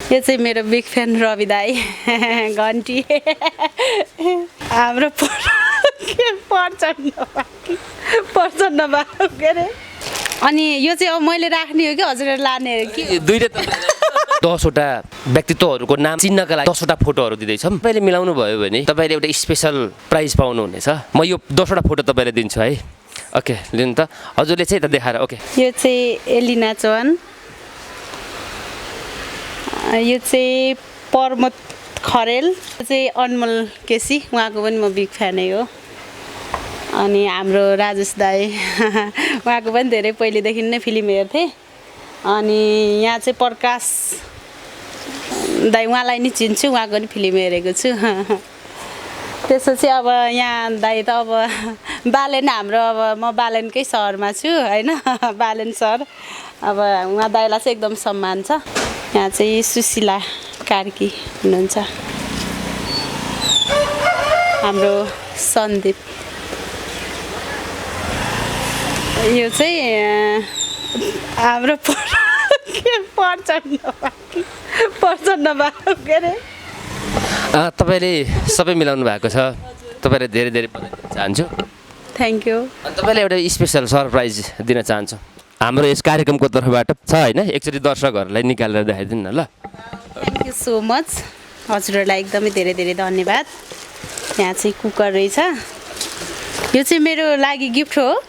यो चाहिँ मेरो बिग फ्यान रवि दाई घन्टी हाम्रो पर्छन् के अरे अनि यो चाहिँ अब मैले राख्ने हो कि हजुरले लाने हो कि दुईले 10वटा व्यक्तित्वहरूको नाम चिन्नका लागि 10वटा फोटोहरू दिँदैछौँ। तपाईँले मिलाउनु भयो भने तपाईँले एउटा स्पेसल प्राइज पाउनुहुनेछ। म यो 10वटा फोटो तपाईँलाई दिन्छु है। ओके लिनु त हजुरले चाहिँ त देखाएर। ओके यो चाहिँ एलिना चौहान, यो चाहिँ प्रमोद खरेल, यो चाहिँ अनमोल केसी, उहाँको पनि म बिग फ्यानै हो। अनि हाम्रो राजेश दाई उहाँको पनि धेरै पहिलेदेखि नै फिल्म हेर्थेँ। अनि यहाँ चाहिँ प्रकाश दाई, उहाँलाई नि चिन्छु, उहाँको पनि फिल्म हेरेको छु। त्यसपछि अब यहाँ दाई त अब बालेन हाम्रो, अब म बालेनकै सहरमा छु होइन, बालेन सहर। अब उहाँ दाईलाई चाहिँ एकदम सम्मान छ। यहाँ चाहिँ सुशीला कार्की हुनुहुन्छ, हाम्रो सन्दीप। यो चाहिँ हाम्रो पर्छन् के अरे तपाईँले सबै मिलाउनु भएको छ। तपाईँलाई धेरै धेरै बधाई दिन चाहन्छु। Thank you. तपाईँलाई एउटा स्पेसल सरप्राइज दिन चाहन्छु हाम्रो यस कार्यक्रमको तर्फबाट छ होइन। एकचोटि दर्शकहरूलाई निकालेर देखाइदिनु न ल। Thank you so much. हजुरहरूलाई एकदमै धेरै धेरै धन्यवाद। यहाँ चाहिँ कुकर रहेछ, यो चाहिँ मेरो लागि गिफ्ट हो।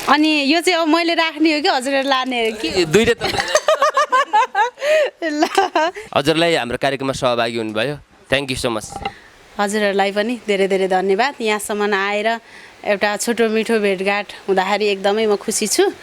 अनि यो चाहिँ अब मैले राख्ने हो कि हजुरले लाने हो कि दुईले हजुरलाई हाम्रो कार्यक्रममा सहभागी हुनुभयो, थ्याङ्क यू सो मच। हजुरहरूलाई पनि धेरै धेरै धन्यवाद। यहाँसम्म आएर एउटा छोटो मिठो भेटघाट हुँदाखेरि एकदमै म खुसी छु।